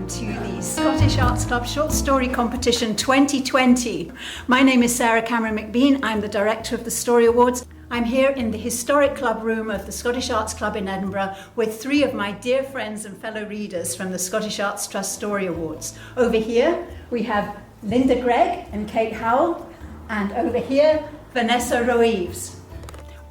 welcome to the Scottish Arts Club Short Story Competition 2020. My name is Sarah Cameron McBean. I'm the director of the Story Awards. I'm here in the historic club room of the Scottish Arts Club in Edinburgh with three of my dear friends and fellow readers from the Scottish Arts Trust Story Awards. Over here we have Linda Gregg and Kate Howell, and over here Vanessa Roeves.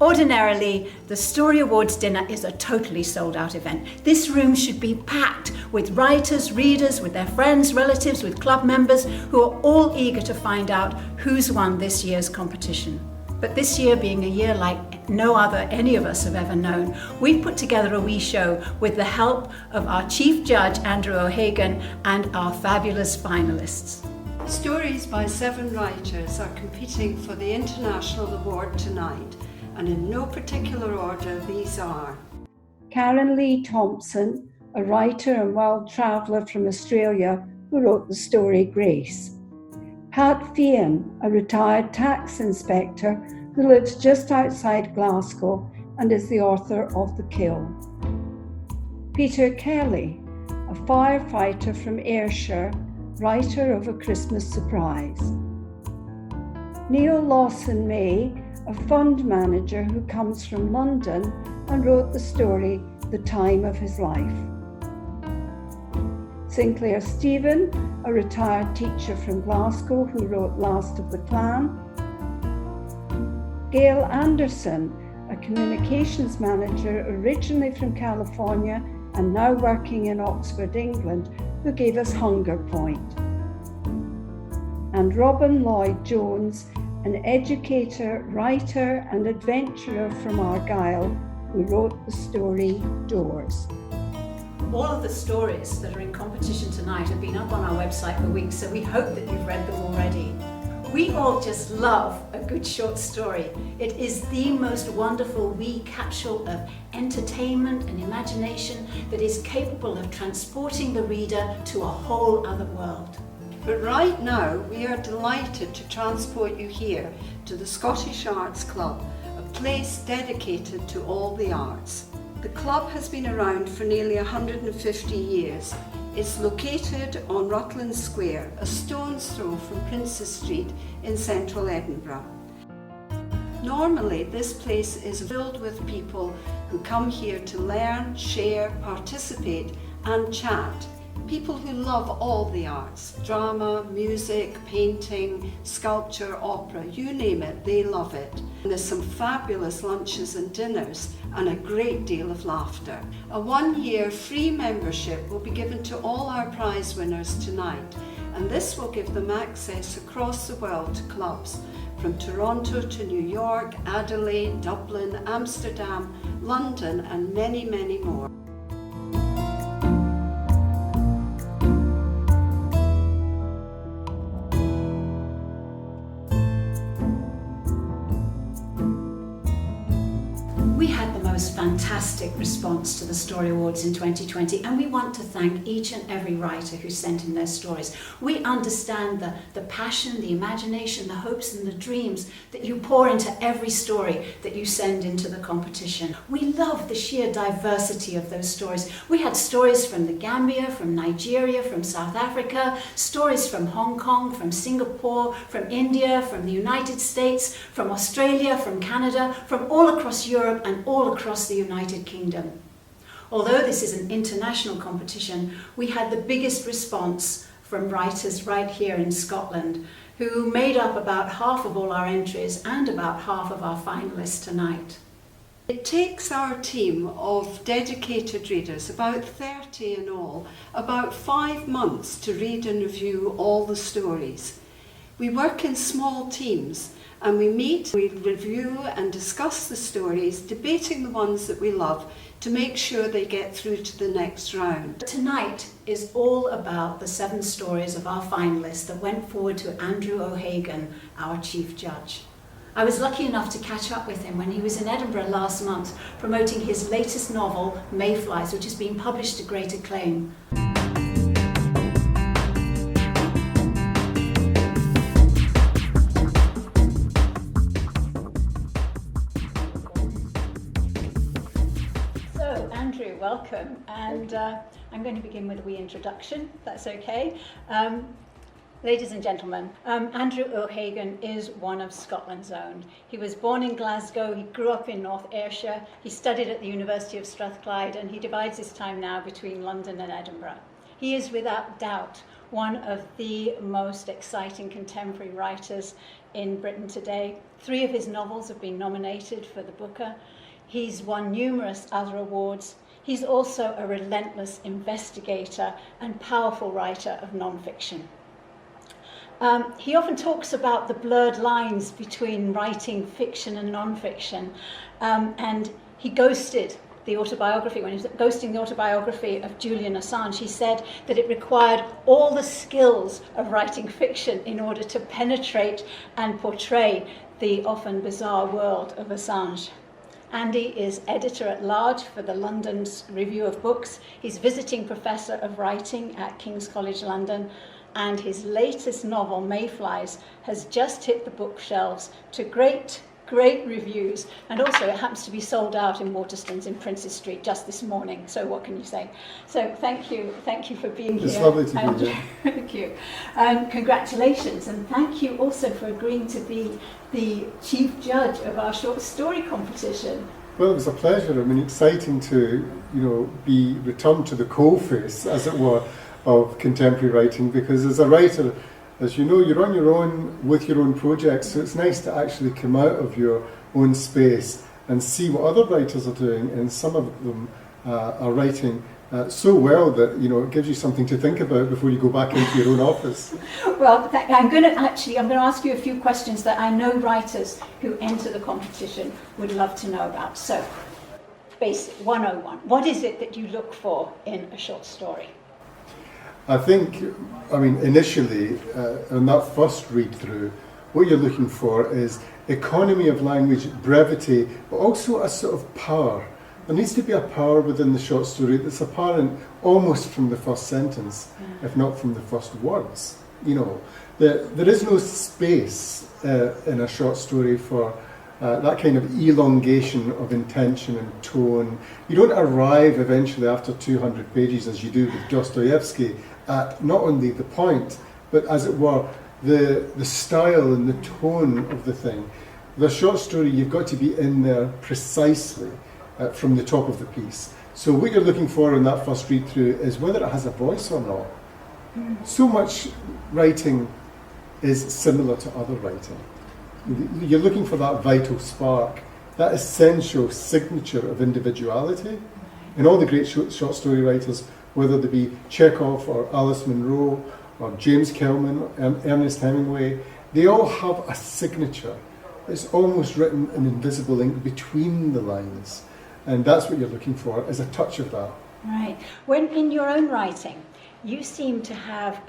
Ordinarily, the Story Awards dinner is a totally sold-out event. This room should be packed with writers, readers, with their friends, relatives, with club members who are all eager to find out who's won this year's competition. But this year being a year like no other any of us have ever known, we've put together a wee show with the help of our Chief Judge, Andrew O'Hagan, and our fabulous finalists. Stories by 7 writers are competing for the International Award tonight, and in no particular order these are: Karen Lee Thompson, a writer and world traveller from Australia who wrote the story Grace. Pat Feehan, a retired tax inspector who lives just outside Glasgow and is the author of The Kill. Peter Kelly, a firefighter from Ayrshire, writer of A Christmas Surprise. Neil Lawson May, a fund manager who comes from London and wrote the story The Time of His Life. Sinclair Steven, a retired teacher from Glasgow who wrote Last of the Clan. Gail Anderson, a communications manager originally from California and now working in Oxford, England, who gave us Hunger Point. And Robin Lloyd Jones, an educator, writer and adventurer from Argyll who wrote the story Doors. All of the stories that are in competition tonight have been up on our website for weeks, so we hope that you've read them already. We all just love a good short story. It is the most wonderful wee capsule of entertainment and imagination that is capable of transporting the reader to a whole other world. But right now we are delighted to transport you here to the Scottish Arts Club, a place dedicated to all the arts. The club has been around for nearly 150 years. It's located on Rutland Square, a stone's throw from Princes Street in central Edinburgh. Normally this place is filled with people who come here to learn, share, participate and chat. People who love all the arts, drama, music, painting, sculpture, opera, you name it, they love it. And there's some fabulous lunches and dinners and a great deal of laughter. A 1-year free membership will be given to all our prize winners tonight, and this will give them access across the world to clubs from Toronto to New York, Adelaide, Dublin, Amsterdam, London and many, many more. We had the most fantastic response to the Story Awards in 2020, and we want to thank each and every writer who sent in their stories. We understand the passion, the imagination, the hopes and the dreams that you pour into every story that you send into the competition. We love the sheer diversity of those stories. We had stories from the Gambia, from Nigeria, from South Africa, stories from Hong Kong, from Singapore, from India, from the United States, from Australia, from Canada, from all across Europe and all across the United Kingdom. Although this is an international competition, we had the biggest response from writers right here in Scotland, who made up about half of all our entries and about half of our finalists tonight. It takes our team of dedicated readers, about 30 in all, about 5 months to read and review all the stories. We work in small teams and we meet, we review and discuss the stories, debating the ones that we love to make sure they get through to the next round. Tonight is all about the 7 stories of our finalists that went forward to Andrew O'Hagan, our Chief Judge. I was lucky enough to catch up with him when he was in Edinburgh last month promoting his latest novel, Mayflies, which has been published to great acclaim. So, Andrew, welcome. And I'm going to begin with a wee introduction, if that's okay. Ladies and gentlemen, Andrew O'Hagan is one of Scotland's own. He was born in Glasgow, he grew up in North Ayrshire, he studied at the University of Strathclyde, and he divides his time now between London and Edinburgh. He is without doubt one of the most exciting contemporary writers in Britain today. 3 of his novels have been nominated for the Booker. He's won numerous other awards. He's also a relentless investigator and powerful writer of non-fiction. He often talks about the blurred lines between writing fiction and non-fiction, and he ghosted the autobiography. When he was ghosting the autobiography of Julian Assange, he said that it required all the skills of writing fiction in order to penetrate and portray the often bizarre world of Assange. Andy is editor-at-large for the London Review of Books. He's visiting professor of writing at King's College London, and his latest novel, Mayflies, has just hit the bookshelves to great reviews, and also it happens to be sold out in Waterstones in Princes Street just this morning, so what can you say? So thank you for being here. It's lovely to be here. Thank you. Congratulations, and thank you also for agreeing to be the chief judge of our short story competition. Well, it was a pleasure. I mean, exciting to, be returned to the coalface, as it were, of contemporary writing, because as a writer, as you know, you're on your own with your own projects, so it's nice to actually come out of your own space and see what other writers are doing, and some of them are writing so well that it gives you something to think about before you go back into your own office. Well, I'm going to ask you a few questions that I know writers who enter the competition would love to know about. So, basic 101. What is it that you look for in a short story? I think, initially, on that first read through, what you're looking for is economy of language, brevity, but also a sort of power. There needs to be a power within the short story that's apparent almost from the first sentence, if not from the first words. There is no space in a short story for that kind of elongation of intention and tone. You don't arrive eventually after 200 pages, as you do with Dostoevsky, at not only the point, but as it were, the style and the tone of the thing. The short story, you've got to be in there precisely from the top of the piece. So what you're looking for in that first read through is whether it has a voice or not. So much writing is similar to other writing. You're looking for that vital spark, that essential signature of individuality. And all the great short story writers, whether they be Chekhov or Alice Munro or James Kelman and Ernest Hemingway, they all have a signature. It's almost written in invisible ink between the lines. And that's what you're looking for, is a touch of that. Right. When in your own writing, you seem to have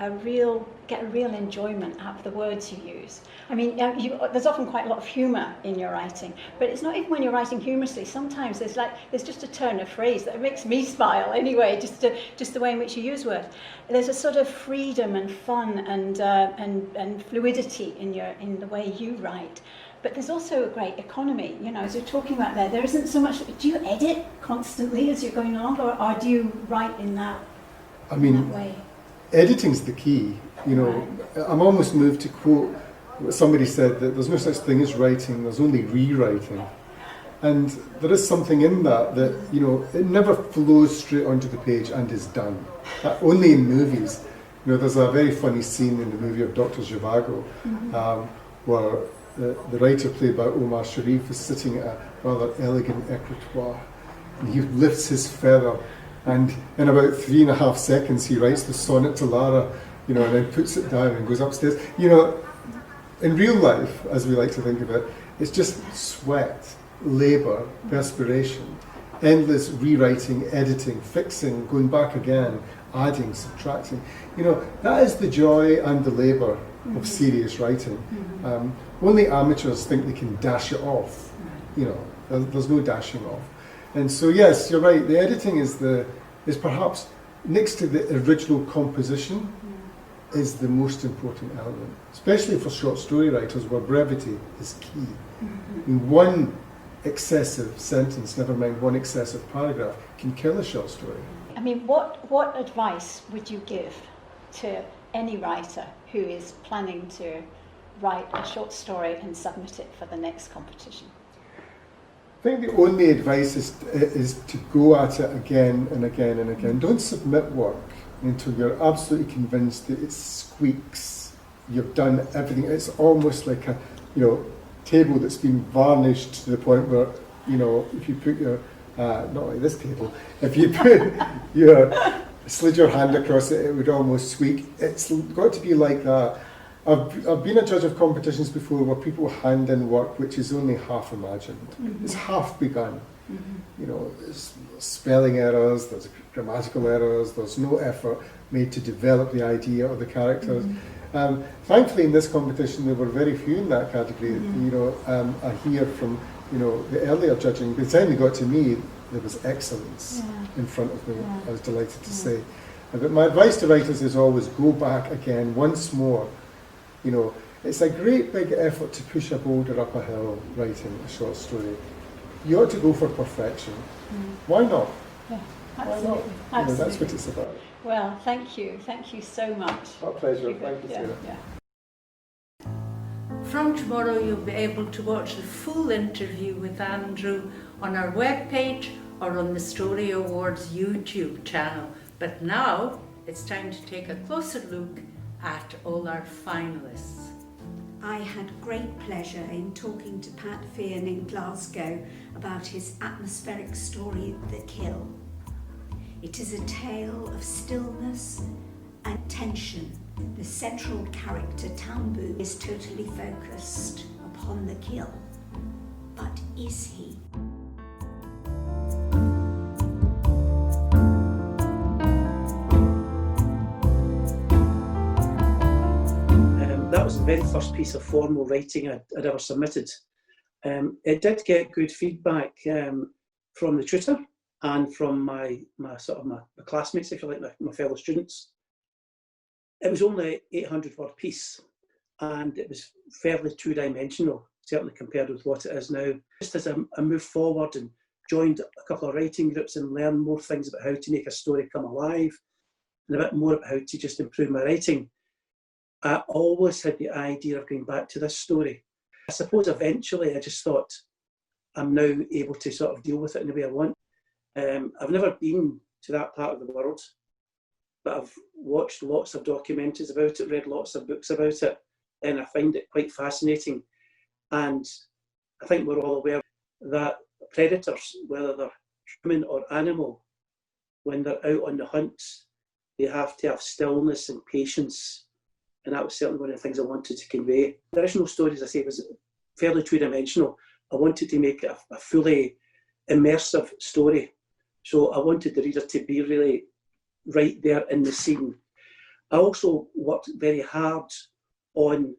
get a real enjoyment out of the words you use. There's often quite a lot of humour in your writing, but it's not even when you're writing humorously. Sometimes there's just a turn of phrase that makes me smile anyway, just the way in which you use words. There's a sort of freedom and fun and fluidity in the way you write. But there's also a great economy, as you're talking about there isn't so much. Do you edit constantly as you're going along, or do you write in that way? Editing's the key. Right. I'm almost moved to quote what somebody said, that there's no such thing as writing, there's only rewriting. And there is something in that it never flows straight onto the page and is done. Only in movies. There's a very funny scene in the movie of Dr. Zhivago, where the writer played by Omar Sharif is sitting at a rather elegant escritoire, and he lifts his feather, and in about 3.5 seconds he writes the sonnet to Lara, and then puts it down and goes upstairs. In real life, as we like to think of it, it's just sweat, labour, perspiration, endless rewriting, editing, fixing, going back again, adding, subtracting. That is the joy and the labour of serious writing. Only amateurs think they can dash it off. There's no dashing off. And so yes, you're right, the editing is perhaps, next to the original composition, is the most important element, especially for short story writers where brevity is key. One excessive sentence, never mind one excessive paragraph, can kill a short story. I mean, what advice would you give to any writer who is planning to write a short story and submit it for the next competition? I think the only advice is to go at it again and again and again. Don't submit work until you're absolutely convinced that it squeaks. You've done everything. It's almost like a table that's been varnished to the point where, if you put your not like this table, if you put slid your hand across it, it would almost squeak. It's got to be like that. I've been a judge of competitions before where people hand in work which is only half imagined. Mm-hmm. It's half begun. Mm-hmm. There's spelling errors, there's grammatical errors, there's no effort made to develop the idea or the characters. Mm-hmm. Thankfully in this competition there were very few in that category. Mm-hmm. I hear from the earlier judging, by the time they got to me there was excellence in front of me. I was delighted to say. But my advice to writers is always go back again once more. It's a great big effort to push a boulder up a hill writing a short story. You ought to go for perfection. Why not? Yeah, absolutely. Why not? That's what it's about. Well, thank you so much. Our pleasure. Thank you, Sarah. Yeah. From tomorrow you'll be able to watch the full interview with Andrew on our webpage or on the Story Awards YouTube channel. But now it's time to take a closer look at all our finalists. I had great pleasure in talking to Pat Feehan in Glasgow about his atmospheric story, The Kill. It is a tale of stillness and tension. The central character, Tambu, is totally focused upon the kill. But is he? That was the very first piece of formal writing I'd ever submitted. It did get good feedback from the tutor and from my classmates, if you like, my fellow students. It was only an 800-word piece, and it was fairly two-dimensional, certainly compared with what it is now. Just as I moved forward and joined a couple of writing groups and learned more things about how to make a story come alive, and a bit more about how to just improve my writing, I always had the idea of going back to this story. I suppose eventually I just thought, I'm now able to sort of deal with it in the way I want. I've never been to that part of the world, but I've watched lots of documentaries about it, read lots of books about it, and I find it quite fascinating. And I think we're all aware that predators, whether they're human or animal, when they're out on the hunt, they have to have stillness and patience. And that was certainly one of the things I wanted to convey. The original story, as I say, was fairly two-dimensional. I wanted to make it a fully immersive story. So I wanted the reader to be really right there in the scene. I also worked very hard on,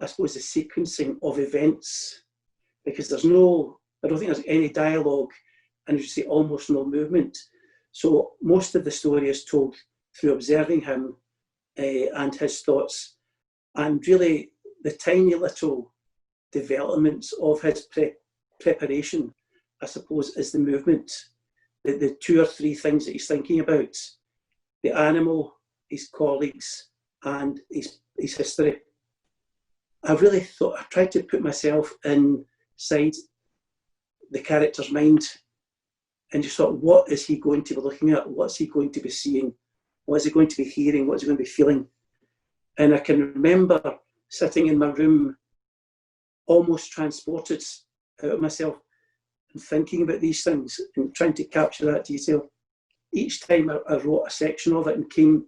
I suppose, the sequencing of events, because I don't think there's any dialogue, and as you say, almost no movement. So most of the story is told through observing him and his thoughts, and really the tiny little developments of his preparation, I suppose, is the movement, the two or three things that he's thinking about: the animal, his colleagues, and his history. I tried to put myself inside the character's mind and just thought, what is he going to be looking at? What's he going to be seeing? What is he going to be hearing? What is he going to be feeling? And I can remember sitting in my room, almost transported out of myself, and thinking about these things and trying to capture that detail. Each time I wrote a section of it and came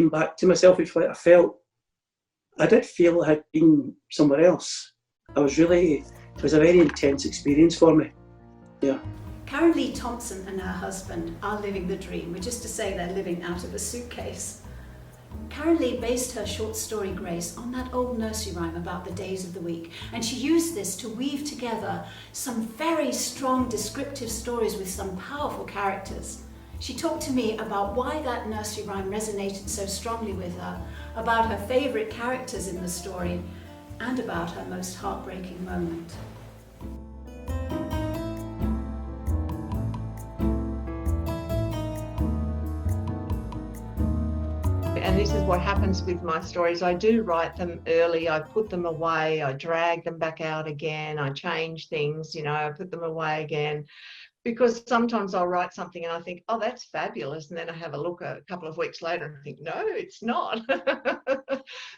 back to myself, it's like I did feel I had been somewhere else. It was a very intense experience for me. Yeah. Karen Lee Thompson and her husband are living the dream, which is to say they're living out of a suitcase. Karen Lee based her short story Grace on that old nursery rhyme about the days of the week, and she used this to weave together some very strong descriptive stories with some powerful characters. She talked to me about why that nursery rhyme resonated so strongly with her, about her favourite characters in the story, and about her most heartbreaking moment. And this is what happens with my stories. I do write them early, I put them away, I drag them back out again, I change things, you know, I put them away again. Because sometimes I'll write something and I think, oh, that's fabulous. And then I have a look a couple of weeks later and think, no, it's not.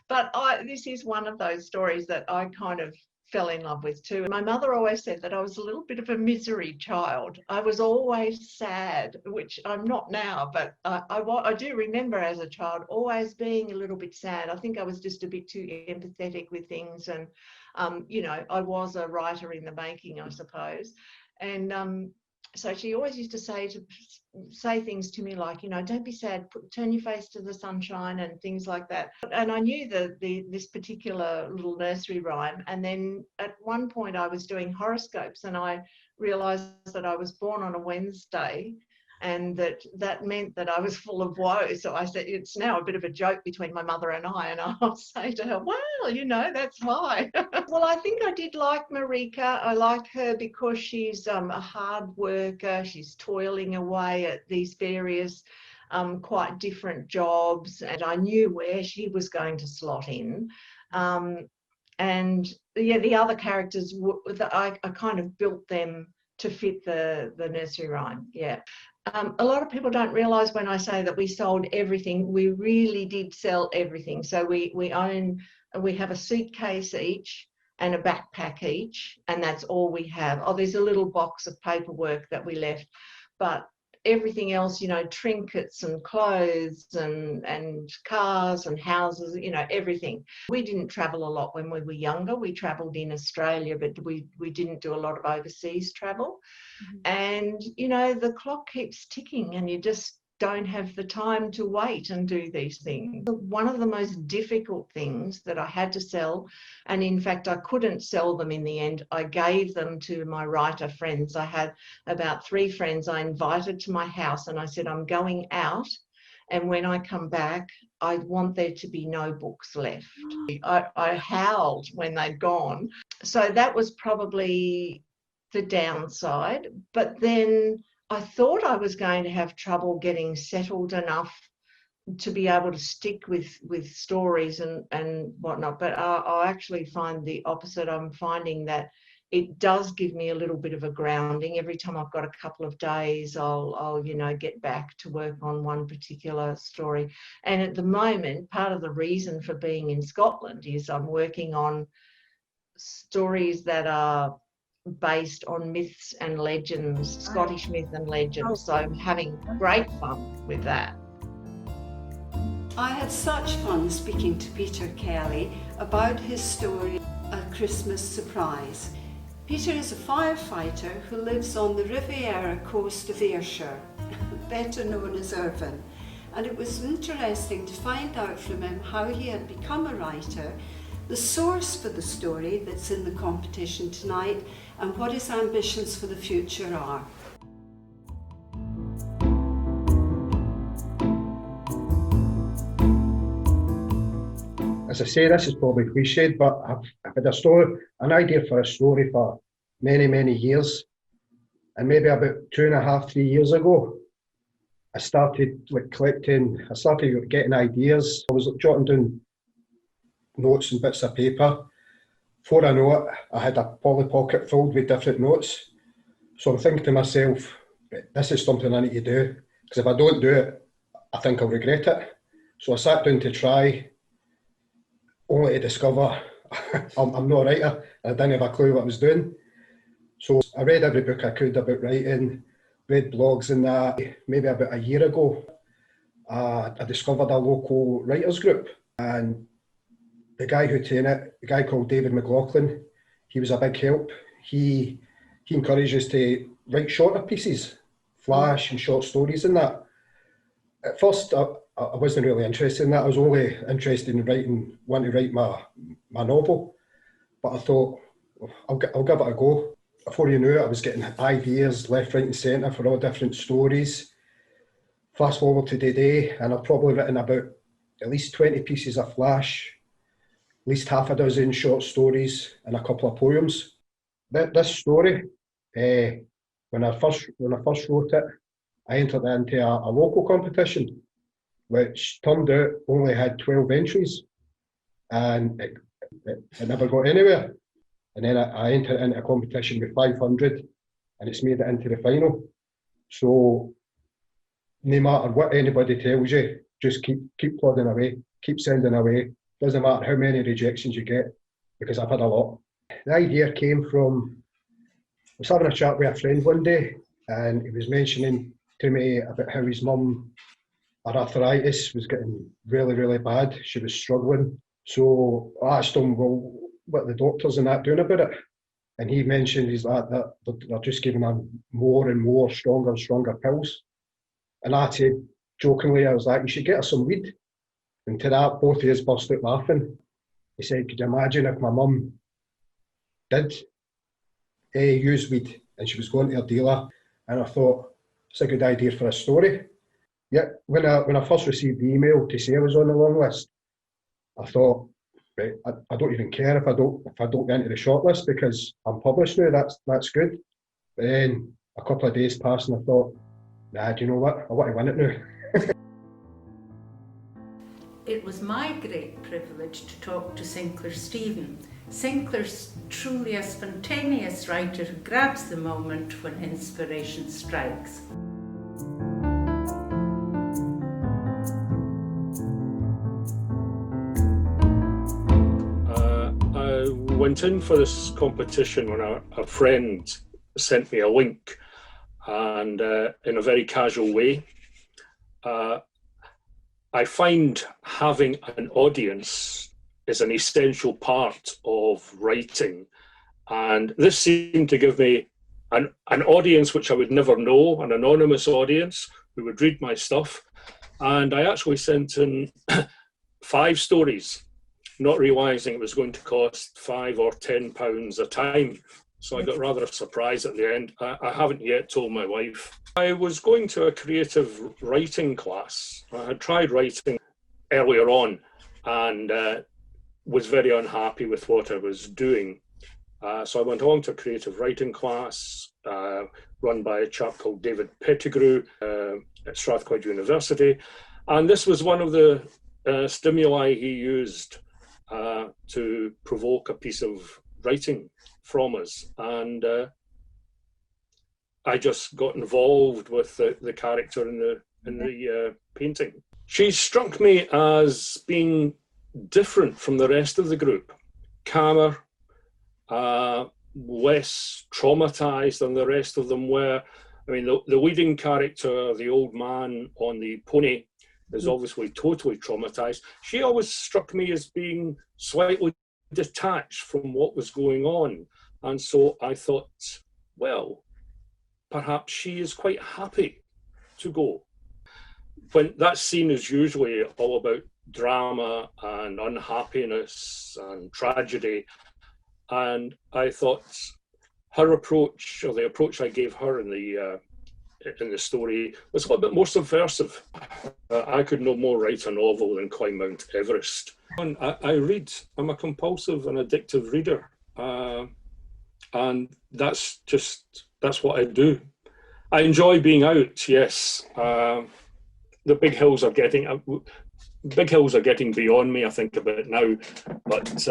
But this is one of those stories that I kind of fell in love with too. My mother always said that I was a little bit of a misery child. I was always sad, which I'm not now, but I do remember as a child always being a little bit sad. I think I was just a bit too empathetic with things. And, you know, I was a writer in the making, I suppose. And so she always used to say things to me like, you know, don't be sad, turn your face to the sunshine and things like that. And I knew this particular little nursery rhyme. And then at one point I was doing horoscopes and I realised that I was born on a Wednesday and that meant that I was full of woe. So I said, it's now a bit of a joke between my mother and I'll say to her, well, you know, that's why. Well, I think I did like Marika. I like her because she's a hard worker. She's toiling away at these various quite different jobs. And I knew where she was going to slot in. And yeah, the other characters, I kind of built them to fit the nursery rhyme, yeah. A lot of people don't realise when I say that we sold everything, we really did sell everything. So we have a suitcase each and a backpack each, and that's all we have. Oh, there's a little box of paperwork that we left, but everything else, you know, trinkets and clothes and cars and houses, you know, everything. We didn't travel a lot when we were younger. We travelled in Australia, but we didn't do a lot of overseas travel. Mm-hmm. And, you know, the clock keeps ticking and you just don't have the time to wait and do these things. One of the most difficult things that I had to sell, and in fact I couldn't sell them in the end, I gave them to my writer friends. I had about 3 friends I invited to my house and I said, I'm going out and when I come back I want there to be no books left. I howled when they'd gone. So that was probably the downside. But then I thought I was going to have trouble getting settled enough to be able to stick with stories and whatnot. But I actually find the opposite. I'm finding that it does give me a little bit of a grounding. Every time I've got a couple of days, I'll you know, get back to work on one particular story. And at the moment, part of the reason for being in Scotland is I'm working on stories that are based on myths and legends, Scottish myth and legends. So I'm having great fun with that. I had such fun speaking to Peter Kelly about his story, A Christmas Surprise. Peter is a firefighter who lives on the Riviera coast of Ayrshire, better known as Irvine. And it was interesting to find out from him how he had become a writer, the source for the story that's in the competition tonight, and what his ambitions for the future are. As I say, this is probably cliched, but I've had an idea for a story for many, many years. And maybe about 2.5, 3 years ago, I started getting ideas. I was jotting down notes and bits of paper. Before I know it, I had a Polly Pocket filled with different notes. So I'm thinking to myself, this is something I need to do, because if I don't do it, I think I'll regret it. So I sat down to try, only to discover I'm not a writer. I didn't have a clue what I was doing. So I read every book I could about writing, read blogs and that. Maybe about a year ago, I discovered a local writers group, and the guy who ran it, a guy called David McLaughlin, he was a big help. He encouraged us to write shorter pieces, flash and short stories and that. At first, I wasn't really interested in that. I was only interested in wanting to write my novel. But I thought, I'll give it a go. Before you knew it, I was getting ideas left, right and centre for all different stories. Fast forward to today, and I've probably written about at least 20 pieces of flash, at least half a dozen short stories and a couple of poems. This story, when I first wrote it, I entered into a local competition, which turned out only had 12 entries, and it never got anywhere. And then I entered into a competition with 500, and it's made it into the final. So no matter what anybody tells you, just keep plodding away, keep sending away. Doesn't matter how many rejections you get, because I've had a lot. The idea came from, I was having a chat with a friend one day, and he was mentioning to me about how his mum, her arthritis was getting really, really bad. She was struggling. So I asked him, well, what are the doctors and that doing about it? And he mentioned that they're just giving her more and more stronger and stronger pills. And I said, jokingly, I was like, you should get her some weed. And to that, both of us burst out laughing. He said, could you imagine if my mum did use weed and she was going to her dealer? And I thought, it's a good idea for a story. Yeah, when I first received the email to say I was on the long list, I thought, right, I don't even care if I don't get into the shortlist, because I'm published now. That's good. But then a couple of days passed, and I thought, nah, do you know what? I want to win it now. It was my great privilege to talk to Sinclair Steven. Sinclair's truly a spontaneous writer who grabs the moment when inspiration strikes. I went in for this competition when a friend sent me a link, and in a very casual way. I find having an audience is an essential part of writing, and this seemed to give me an audience which I would never know, an anonymous audience who would read my stuff. And I actually sent in 5 stories, not realising it was going to cost £5 or £10 a time. So I got rather a surprise at the end. I haven't yet told my wife. I was going to a creative writing class. I had tried writing earlier on, and was very unhappy with what I was doing. So I went on to a creative writing class run by a chap called David Pettigrew at Strathclyde University. And this was one of the stimuli he used to provoke a piece of writing from us. And I just got involved with the character in the painting. She struck me as being different from the rest of the group, calmer, less traumatized than the rest of them were. I mean, the leading character, the old man on the pony, is obviously totally traumatized. She always struck me as being slightly detached from what was going on. And so I thought, well, perhaps she is quite happy to go. When that scene is usually all about drama and unhappiness and tragedy. And I thought her approach, or the approach I gave her in the story, was a little bit more subversive. I could no more write a novel than climb Mount Everest. And I read. I'm a compulsive and addictive reader. And that's what I do. I enjoy being out, yes. The big hills are getting beyond me, I think, a bit now. But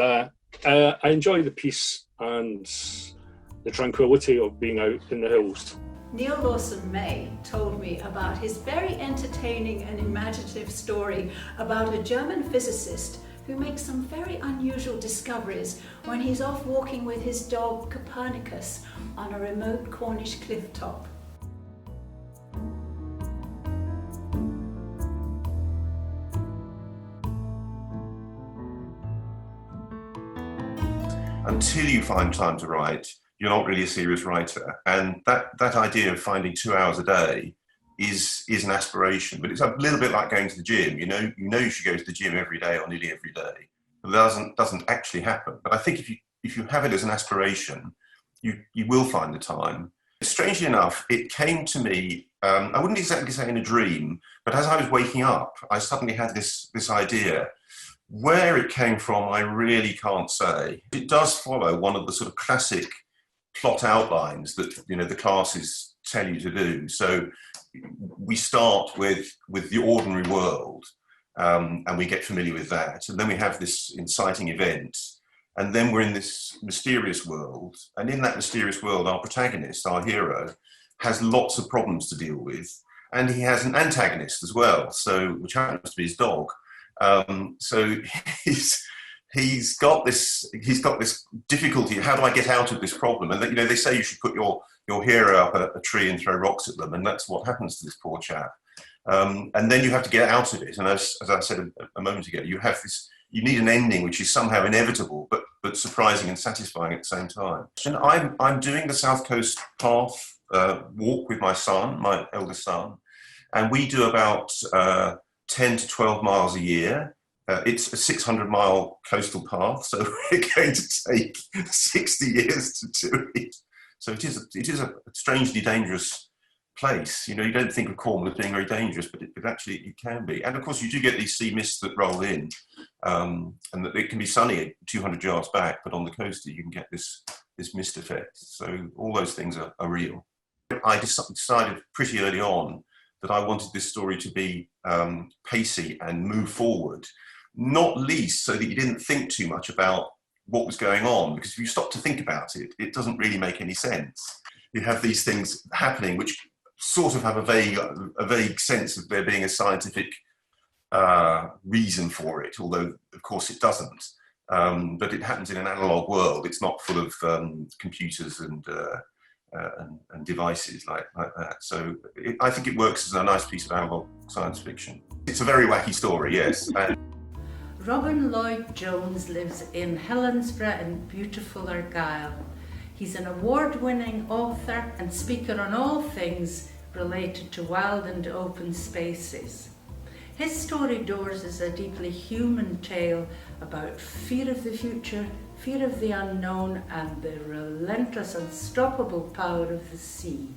I enjoy the peace and the tranquility of being out in the hills. Neil Lawson May told me about his very entertaining and imaginative story about a German physicist who makes some very unusual discoveries when he's off walking with his dog Copernicus on a remote Cornish cliff top. Until you find time to write, you're not really a serious writer. And that idea of finding 2 hours a day is an aspiration, but it's a little bit like going to the gym. You know you should go to the gym every day or nearly every day. But that doesn't actually happen. But I think if you have it as an aspiration, you will find the time. Strangely enough, it came to me, I wouldn't exactly say in a dream, but as I was waking up, I suddenly had this idea. Where it came from, I really can't say. It does follow one of the sort of classic plot outlines that the classes tell you to do. So we start with the ordinary world, and we get familiar with that. And then we have this inciting event. And then we're in this mysterious world. And in that mysterious world, our protagonist, our hero, has lots of problems to deal with. And he has an antagonist as well, which happens to be his dog. So he's got this difficulty. How do I get out of this problem? And they say you should put your hero up a tree and throw rocks at them, and that's what happens to this poor chap. And then you have to get out of it. And as I said a moment ago, you need an ending which is somehow inevitable, but surprising and satisfying at the same time. And I'm doing the South Coast Path walk with my son, my eldest son, and we do about 10 to 12 miles a year. It's a 600-mile coastal path, so we're going to take 60 years to do it. So it is a strangely dangerous place. You don't think of Cornwall as being very dangerous, but actually it can be. And of course, you do get these sea mists that roll in, and that it can be sunny 200 yards back, but on the coast you can get this mist effect. So all those things are real. I decided pretty early on that I wanted this story to be pacey and move forward, not least so that you didn't think too much about what was going on, because if you stop to think about it, it doesn't really make any sense. You have these things happening which sort of have a vague sense of there being a scientific reason for it, although of course it doesn't. But it happens in an analog world. It's not full of computers and devices like that. So I think it works as a nice piece of analog science fiction. It's a very wacky story, yes. Robin Lloyd Jones lives in Helensburgh in beautiful Argyll. He's an award-winning author and speaker on all things related to wild and open spaces. His story Doors is a deeply human tale about fear of the future, fear of the unknown, and the relentless, unstoppable power of the sea.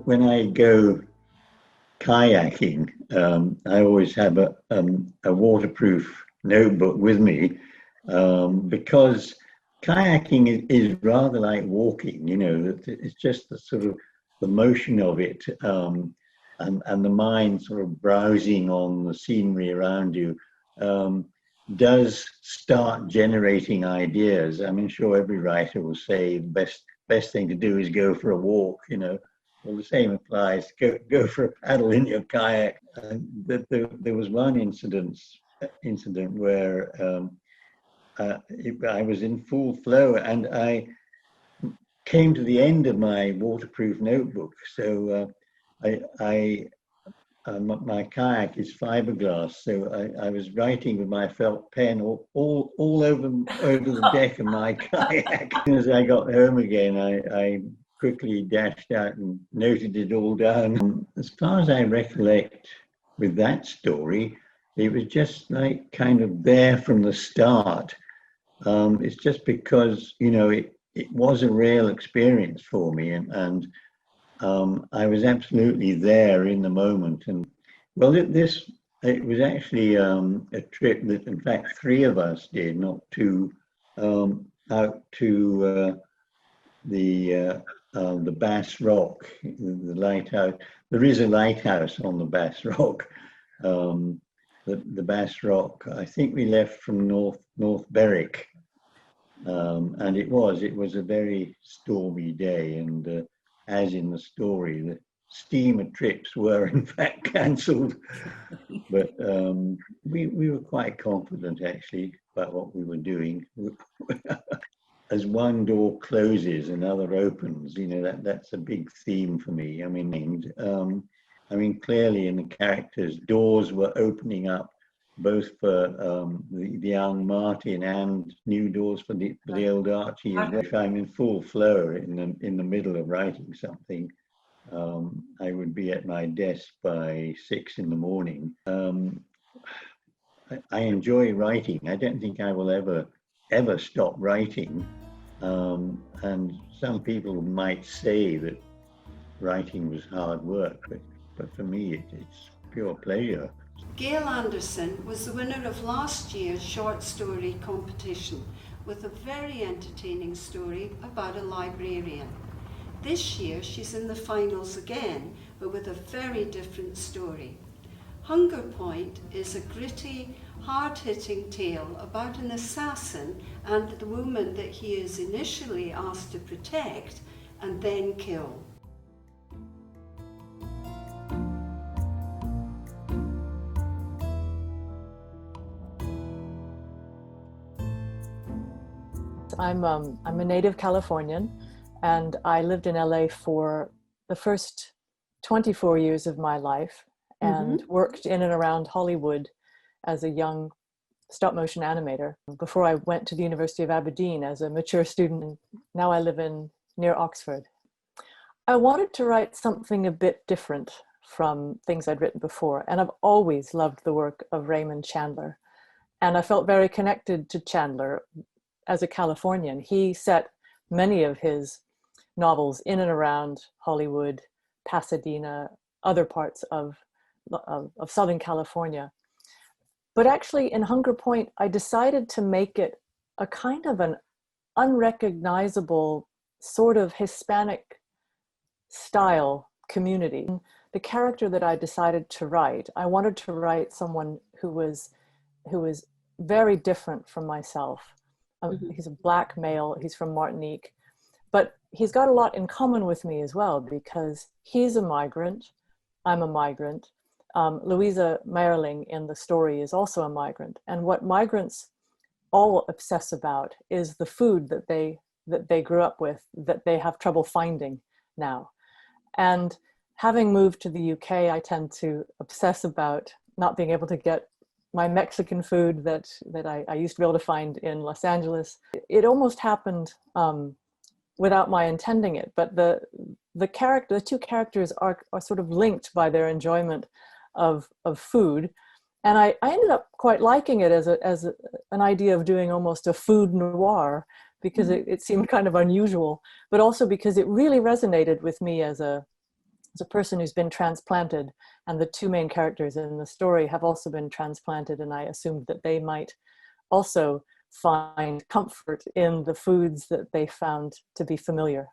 When I go kayaking, I always have a waterproof notebook with me, because kayaking is rather like walking. It's just the sort of the motion of it, and the mind sort of browsing on the scenery around you does start generating ideas. Sure every writer will say the best thing to do is go for a walk, Well, the same applies. Go for a paddle in your kayak. There was one incident where I was in full flow, and I came to the end of my waterproof notebook. So my kayak is fiberglass, so I was writing with my felt pen all over the deck of my kayak. As soon as I got home again, I quickly dashed out and noted it all down. As far as I recollect with that story, it was just like kind of there from the start. It's just because, it was a real experience for me, and I was absolutely there in the moment. And well, it was actually a trip that, in fact, 3 of us did, not 2, out to the Bass Rock, the lighthouse. There is a lighthouse on the Bass Rock. The Bass Rock. I think we left from North Berwick, and it was a very stormy day. And as in the story, the steamer trips were in fact cancelled. But we were quite confident actually about what we were doing. As one door closes, another opens. That's a big theme for me. Clearly in the characters, doors were opening up, both for the young Martin and new doors for the old Archie. If I'm in full flow in the middle of writing something, I would be at my desk by 6 in the morning. I enjoy writing. I don't think I will ever stop writing, and some people might say that writing was hard work, but for me it's pure pleasure. Gail Anderson was the winner of last year's short story competition with a very entertaining story about a librarian. This year she's in the finals again, but with a very different story. Hunger Point is a gritty, hard-hitting tale about an assassin and the woman that he is initially asked to protect and then kill. I'm a native Californian, and I lived in LA for the first 24 years of my life and worked in and around Hollywood as a young stop-motion animator before I went to the University of Aberdeen as a mature student. Now I live near Oxford. I wanted to write something a bit different from things I'd written before, and I've always loved the work of Raymond Chandler, and I felt very connected to Chandler as a Californian. He set many of his novels in and around Hollywood, Pasadena, other parts of Southern California. But actually in Hunger Point, I decided to make it a kind of an unrecognizable sort of Hispanic style community. The character that I decided to write, I wanted to write someone who was very different from myself. He's a Black male, he's from Martinique, but he's got a lot in common with me as well, because he's a migrant, I'm a migrant. Louisa Merling in the story is also a migrant, and what migrants all obsess about is the food that they grew up with, that they have trouble finding now. And having moved to the UK, I tend to obsess about not being able to get my Mexican food that I used to be able to find in Los Angeles. It almost happened without my intending it, but the two characters are sort of linked by their enjoyment of food. And I ended up quite liking it as an idea of doing almost a food noir, because it seemed kind of unusual, but also because it really resonated with me as a person who's been transplanted, and the two main characters in the story have also been transplanted, and I assumed that they might also find comfort in the foods that they found to be familiar.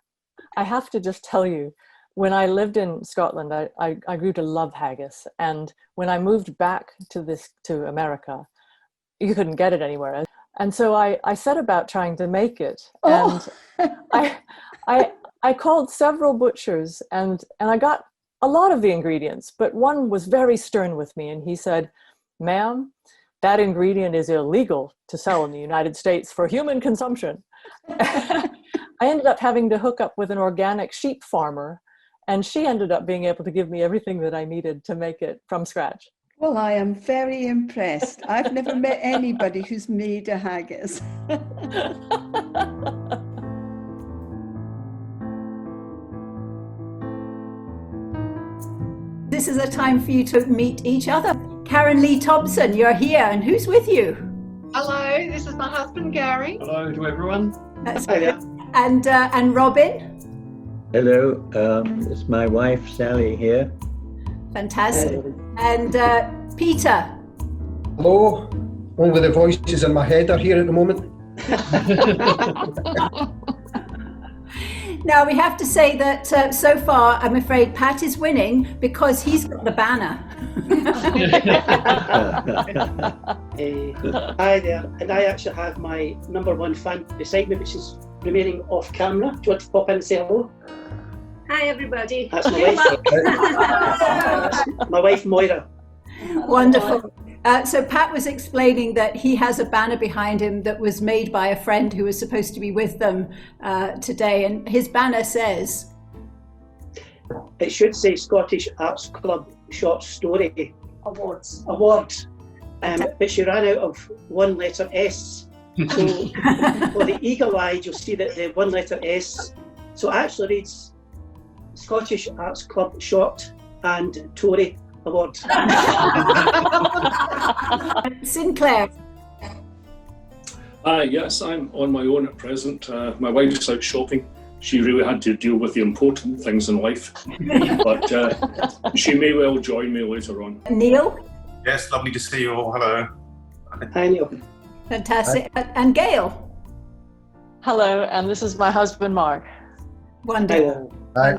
I have to just tell you, when I lived in Scotland, I grew to love haggis, and when I moved back to America, you couldn't get it anywhere. And so I set about trying to make it, and I called several butchers and I got a lot of the ingredients, but one was very stern with me, and he said, "Ma'am, that ingredient is illegal to sell in the United States for human consumption." I ended up having to hook up with an organic sheep farmer, and she ended up being able to give me everything that I needed to make it from scratch. Well, I am very impressed. I've never met anybody who's made a haggis. This is a time for you to meet each other. Karen Lee Thompson, you're here, and who's with you? Hello, this is my husband Gary. Hello to everyone. Hi there. And Robin. Hello, it's my wife Sally here. Fantastic. And Peter. Hello, only the voices in my head are here at the moment. Now we have to say that so far, I'm afraid Pat is winning because he's got the banner. Hi there, and I actually have my #1 fan beside me, which is remaining off camera. Do you want to pop in and say hello? Hi everybody. That's my wife. My wife Moira. Wonderful. So Pat was explaining that he has a banner behind him that was made by a friend who was supposed to be with them today, and his banner says, it should say Scottish Arts Club Short Story Awards. But she ran out of one letter S. So for the eagle eye, you'll see that the one letter S. So it actually reads Scottish Arts Club Short and Tory Award. Sinclair. Yes, I'm on my own at present. My wife's out shopping. She really had to deal with the important things in life. But she may well join me later on. Neil? Yes, lovely to see you all. Hello. Hi, Neil. Fantastic. And Gail. Hello, and this is my husband, Mark. Wonderful. Hi.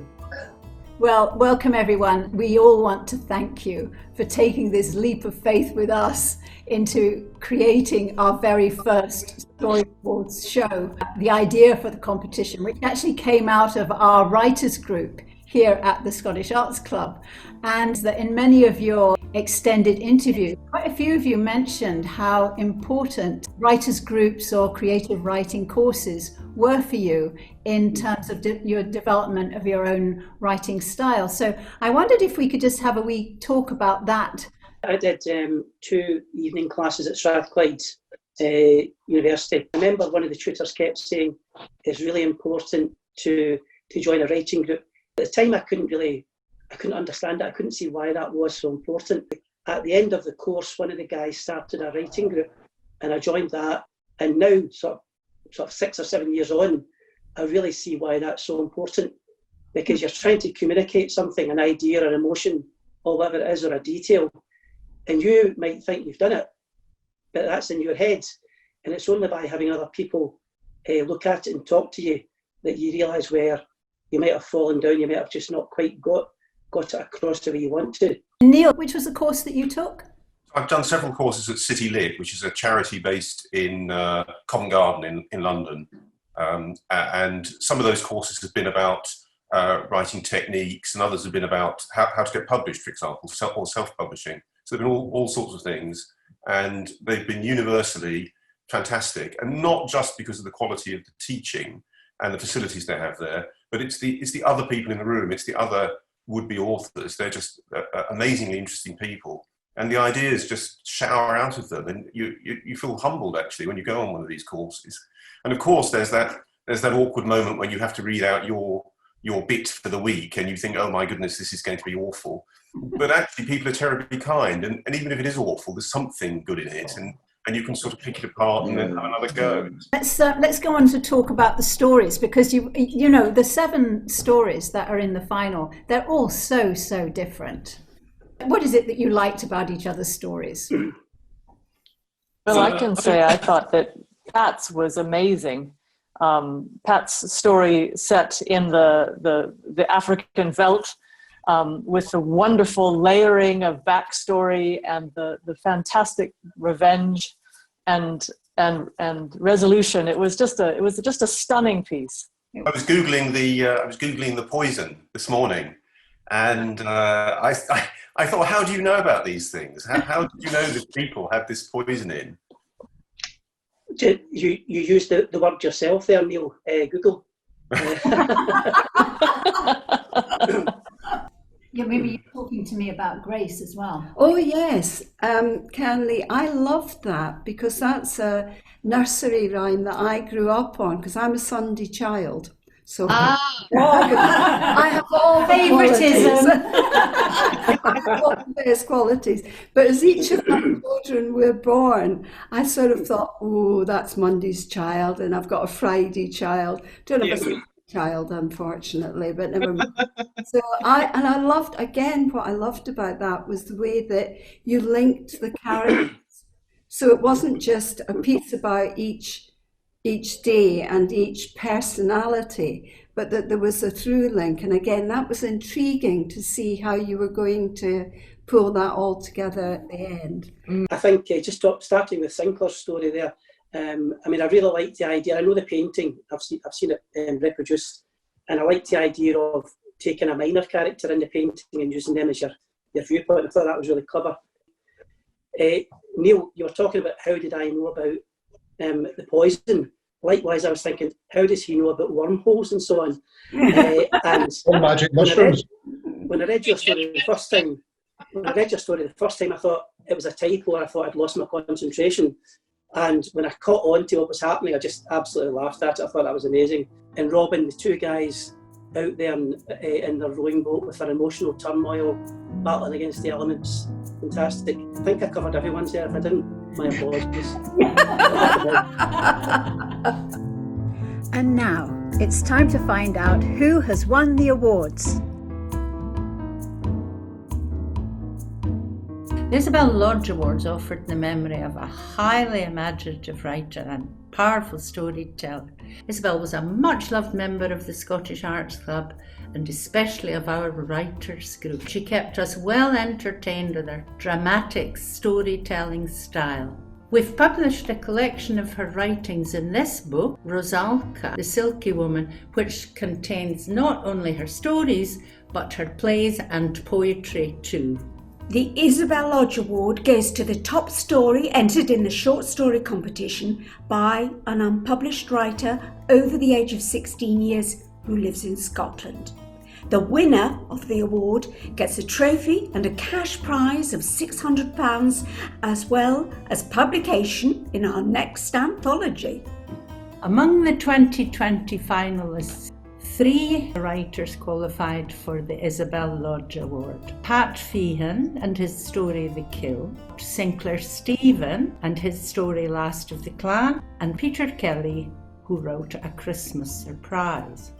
Well, welcome everyone. We all want to thank you for taking this leap of faith with us into creating our very first Story Awards show. The idea for the competition, which actually came out of our writers group here at the Scottish Arts Club, and that in many of your extended interviews, quite a few of you mentioned how important writers groups or creative writing courses were for you in terms of your development of your own writing style. So I wondered if we could just have a wee talk about that. I did 2 evening classes at Strathclyde University. I remember one of the tutors kept saying it's really important to join a writing group. At the time I couldn't understand it. I couldn't see why that was so important. At the end of the course, one of the guys started a writing group and I joined that. And now, sort of 6 or 7 years on, I really see why that's so important, because you're trying to communicate something, an idea or emotion or whatever it is, or a detail, and you might think you've done it, but that's in your head. And it's only by having other people look at it and talk to you that you realise where you might have fallen down, you might have just not quite got it across the way you want to. Neil, which was the course that you took? I've done several courses at City Lit, which is a charity based in Covent Garden in London. And some of those courses have been about writing techniques, and others have been about how to get published, for example, or self-publishing. So they've been all sorts of things, and they've been universally fantastic, and not just because of the quality of the teaching and the facilities they have there, but it's the other people in the room, it's the other would-be authors. They're just amazingly interesting people. And the ideas just shower out of them, and you feel humbled actually when you go on one of these courses. And of course, there's that awkward moment when you have to read out your bit for the week, and you think, oh my goodness, this is going to be awful. But actually, people are terribly kind, and even if it is awful, there's something good in it, and you can sort of pick it apart and then have another go. Let's go on to talk about the stories, because you know the 7 stories that are in the final, they're all so different. What is it that you liked about each other's stories? Well, I can say I thought that Pat's was amazing. Pat's story set in the African veldt, with the wonderful layering of backstory and the fantastic revenge and resolution. It was just a stunning piece. I was googling the poison this morning, and I thought, how do you know about these things? How did you know that people had this poison in? You used the word yourself there, Neil. Google. Yeah, maybe you're talking to me about Grace as well. Oh yes, Canley, I loved that, because that's a nursery rhyme that I grew up on, because I'm a Sunday child. So I have all favoritism. I have all the best qualities. But as each of my children were born, I sort of thought, oh, that's Monday's child, and I've got a Friday child. Don't have a child, unfortunately, but never mind. So I loved, again, what I loved about that was the way that you linked the characters. So it wasn't just a piece about each day and each personality, but that there was a through link. And again, that was intriguing to see how you were going to pull that all together at the end. I think just starting with Sinclair's story there, I mean, I really liked the idea. I know the painting, I've seen it reproduced, and I liked the idea of taking a minor character in the painting and using them as your viewpoint. I thought that was really clever. Neil, you were talking about how did I know about the poison. Likewise, I was thinking, how does he know about wormholes and so on? And magic mushrooms. When I read your story the first time, I thought it was a typo, and I thought I'd lost my concentration. And when I caught on to what was happening, I just absolutely laughed at it. I thought that was amazing. And Robin, the 2 guys out there in their rowing boat with their emotional turmoil, battling against the elements, fantastic. I think I covered everyone's there. If I didn't, my apologies. And now it's time to find out who has won the awards. The Isobel Lodge Awards offered the memory of a highly imaginative writer and powerful storyteller. Isobel was a much-loved member of the Scottish Arts Club and especially of our writers group. She kept us well entertained with her dramatic storytelling style. We've published a collection of her writings in this book, Rosalka, the Silky Woman, which contains not only her stories, but her plays and poetry too. The Isobel Lodge Award goes to the top story entered in the short story competition by an unpublished writer over the age of 16 years who lives in Scotland. The winner of the award gets a trophy and a cash prize of £600 as well as publication in our next anthology. Among the 2020 finalists, 3 writers qualified for the Isobel Lodge Award. Pat Feehan and his story The Kill, Sinclair Steven and his story Last of the Clan, and Peter Kelly, who wrote A Christmas Surprise.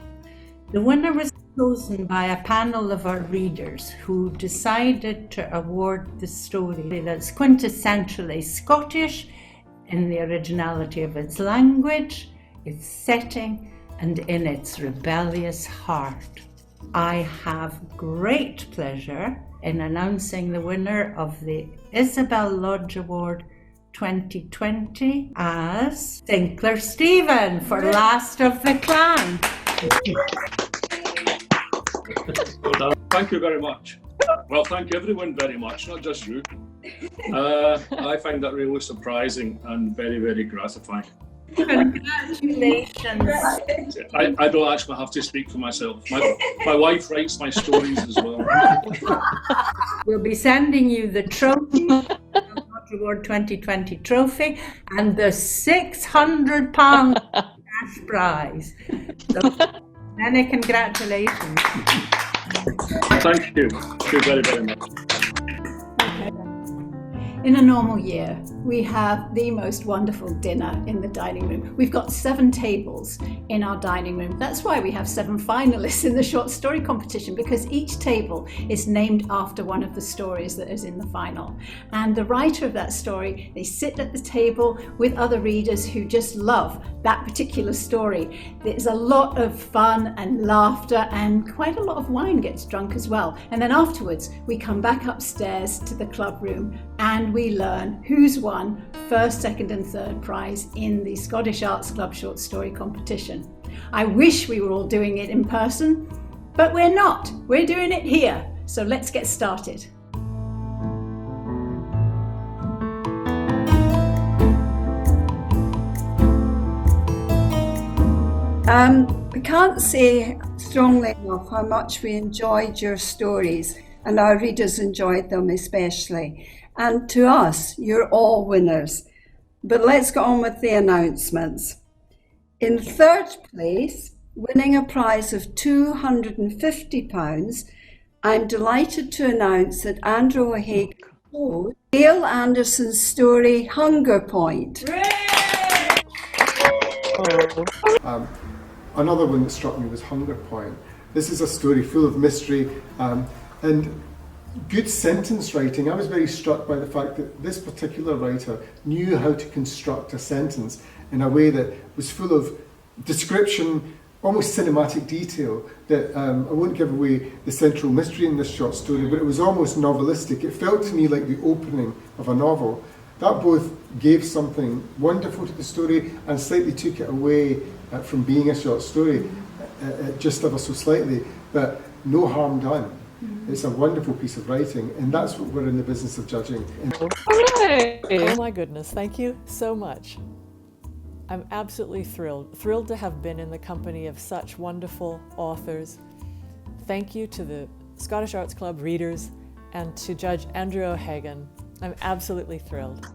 The winner was chosen by a panel of our readers who decided to award the story that's quintessentially Scottish in the originality of its language, its setting, and in its rebellious heart. I have great pleasure in announcing the winner of the Isobel Lodge Award 2020 as Sinclair Steven for Last of the Clan. Thank you very much. Well, thank everyone very much, not just you. I find that really surprising and very, very gratifying. Congratulations. I don't actually have to speak for myself. My wife writes my stories as well. We'll be sending you the trophy, the Lodge Award 2020 trophy, and the £600 cash prize. So, many congratulations. Thank you. Thank you very, very much. In a normal year, we have the most wonderful dinner in the dining room. We've got 7 tables in our dining room. That's why we have 7 finalists in the short story competition, because each table is named after one of the stories that is in the final. And the writer of that story, they sit at the table with other readers who just love that particular story. There's a lot of fun and laughter, and quite a lot of wine gets drunk as well. And then afterwards, we come back upstairs to the club room and we learn who's won first, second and third prize in the Scottish Arts Club short story competition. I wish we were all doing it in person, but we're not. We're doing it here. So let's get started. We can't say strongly enough how much we enjoyed your stories, and our readers enjoyed them especially. And to us, you're all winners. But let's get on with the announcements. In third place, winning a prize of £250, I'm delighted to announce that Andrew O'Hagan wrote Gail Anderson's story Hunger Point. Another one that struck me was Hunger Point. This is a story full of mystery and good sentence writing. I was very struck by the fact that this particular writer knew how to construct a sentence in a way that was full of description, almost cinematic detail, that I won't give away the central mystery in this short story, but it was almost novelistic. It felt to me like the opening of a novel. That both gave something wonderful to the story and slightly took it away from being a short story, just ever so slightly, but no harm done. It's a wonderful piece of writing, and that's what we're in the business of judging. Oh my goodness, thank you so much. I'm absolutely thrilled to have been in the company of such wonderful authors. Thank you to the Scottish Arts Club readers and to Judge Andrew O'Hagan. I'm absolutely thrilled.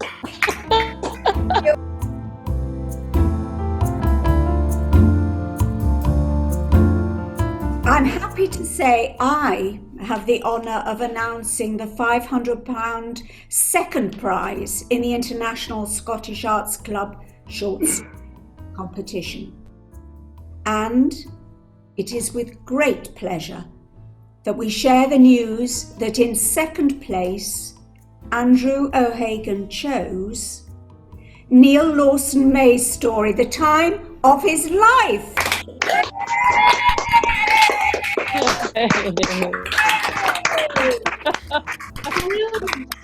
I'm happy to say I have the honour of announcing the £500 second prize in the International Scottish Arts Club Shorts competition. And it is with great pleasure that we share the news that in second place Andrew O'Hagan chose Neil Lawson May's story, The Time of His Life.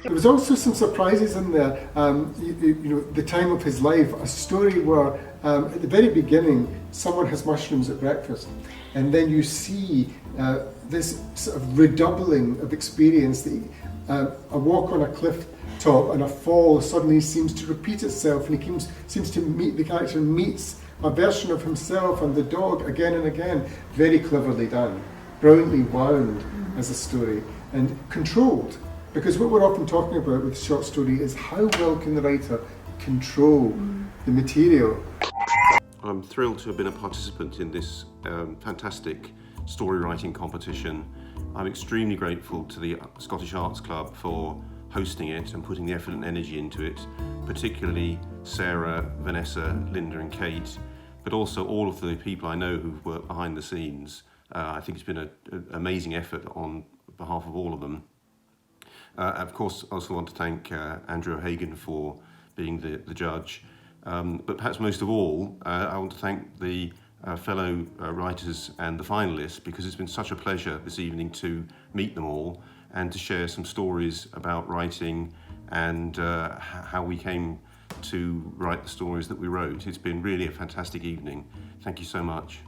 There was also some surprises in there. You know, The Time of His Life, a story where at the very beginning someone has mushrooms at breakfast, and then you see this sort of redoubling of experience. A walk on a cliff top and a fall suddenly seems to repeat itself, and he seems to meet, the character meets a version of himself and the dog again and again. Very cleverly done, brilliantly wound as a story, and controlled. Because what we're often talking about with short story is how well can the writer control the material. I'm thrilled to have been a participant in this fantastic story writing competition. I'm extremely grateful to the Scottish Arts Club for hosting it and putting the effort and energy into it, particularly Sarah, Vanessa, Linda and Kate, but also all of the people I know who've worked behind the scenes. I think it's been an amazing effort on behalf of all of them. Of course, I also want to thank Andrew O'Hagan for being the judge, but perhaps most of all, I want to thank the fellow writers and the finalists, because it's been such a pleasure this evening to meet them all and to share some stories about writing and how we came to write the stories that we wrote. It's been really a fantastic evening. Thank you so much.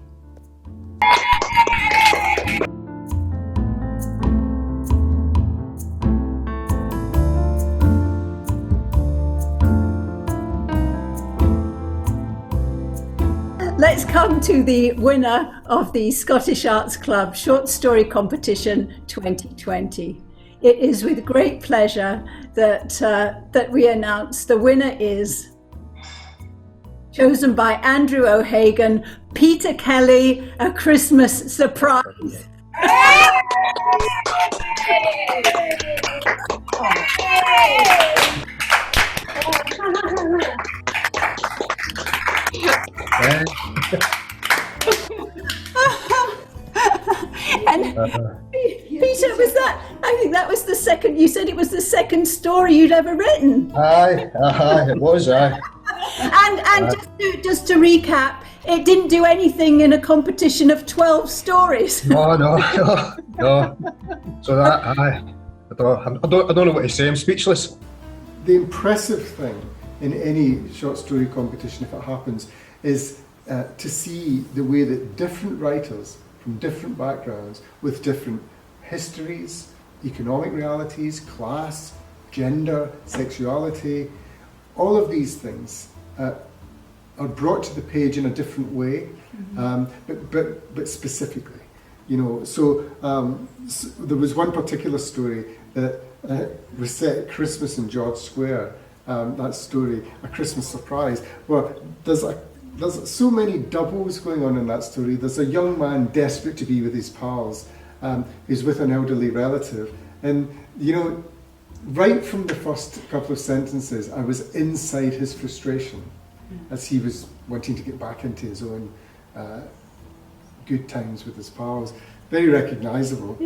Let's come to the winner of the Scottish Arts Club Short Story Competition 2020. It is with great pleasure that we announce the winner is, chosen by Andrew O'Hagan, Peter Kelly, A Christmas Surprise. And Peter, was that? I think that was the second. You said it was the second story you'd ever written. Aye, it was. Aye. And just to recap, it didn't do anything in a competition of 12 stories. No. So that I don't know what to say. I'm speechless. The impressive thing in any short story competition, if it happens, is to see the way that different writers from different backgrounds with different histories, economic realities, class, gender, sexuality, all of these things are brought to the page in a different way, but specifically, you know. So there was one particular story that was set at Christmas in George Square. That story, A Christmas Surprise. Well, there's so many doubles going on in that story. There's a young man desperate to be with his pals, who's with an elderly relative, and you know, right from the first couple of sentences, I was inside his frustration as he was wanting to get back into his own good times with his pals. Very recognisable,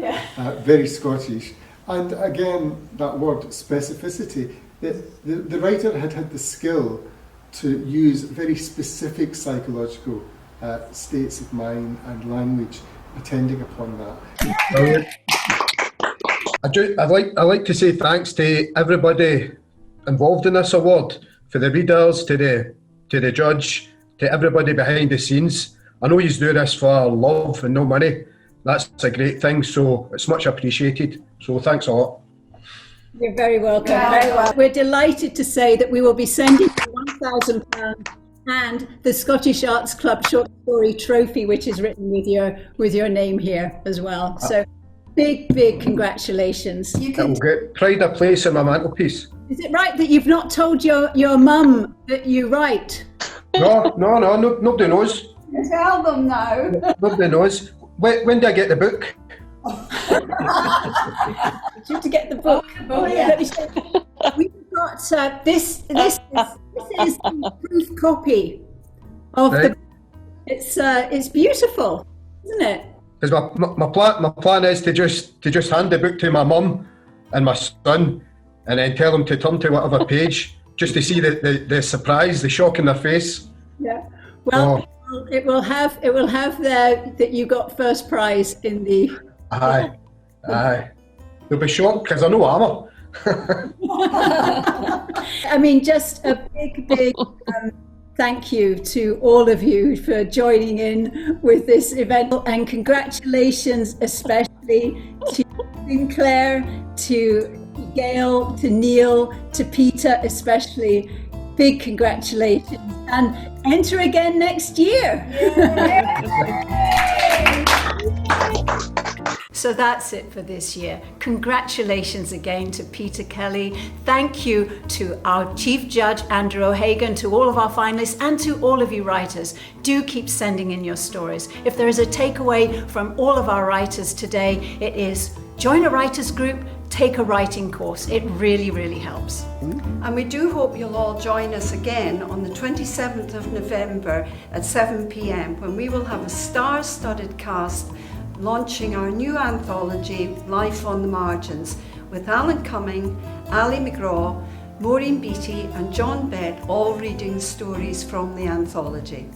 very Scottish, and again that word specificity. The writer had the skill to use very specific psychological states of mind and language attending upon that. I'd like to say thanks to everybody involved in this award, for the readers, to the judge, to everybody behind the scenes. I know you do this for love and no money. That's a great thing, so it's much appreciated. So thanks a lot. You're very welcome. Very well. We're delighted to say that we will be sending you £1,000 and the Scottish Arts Club Short Story Trophy, which is written with your name here as well. So big congratulations. It will get pride of place in my mantelpiece. Is it right that you've not told your mum that you write? No, nobody knows. Tell them now. Nobody knows. When do I get the book? You have to get the book. We've got this is the proof copy of the. It's beautiful, isn't it? Because my plan is to just hand the book to my mum and my son, and then tell them to turn to whatever page just to see the surprise, the shock in their face. Yeah. Well, it will have there that you got first prize in the. Aye. They'll be shocked because I know armour. I mean, just a big thank you to all of you for joining in with this event, and congratulations especially to Sinclair, to Gail, to Neil, to Peter especially. Big congratulations, and enter again next year. So that's it for this year. Congratulations again to Peter Kelly. Thank you to our Chief Judge, Andrew O'Hagan, to all of our finalists, and to all of you writers. Do keep sending in your stories. If there is a takeaway from all of our writers today, it is join a writers group, take a writing course. It really, really helps. And we do hope you'll all join us again on the 27th of November at 7 p.m. when we will have a star-studded cast launching our new anthology, Life on the Margins, with Alan Cumming, Ali McGraw, Maureen Beattie and John Bett all reading stories from the anthology.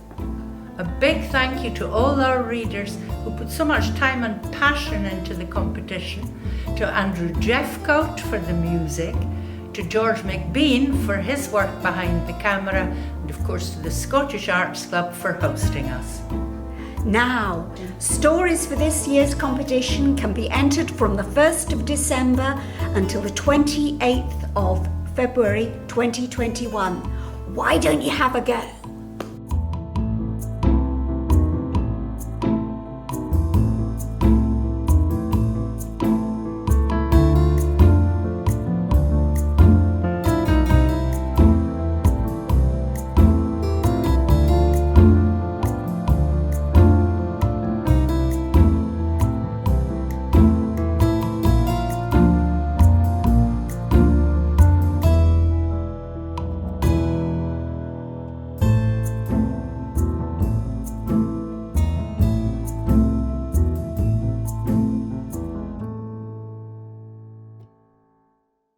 A big thank you to all our readers who put so much time and passion into the competition, to Andrew Jeffcoat for the music, to George McBean for his work behind the camera, and of course to the Scottish Arts Club for hosting us. Now, stories for this year's competition can be entered from the 1st of December until the 28th of February 2021. Why don't you have a go?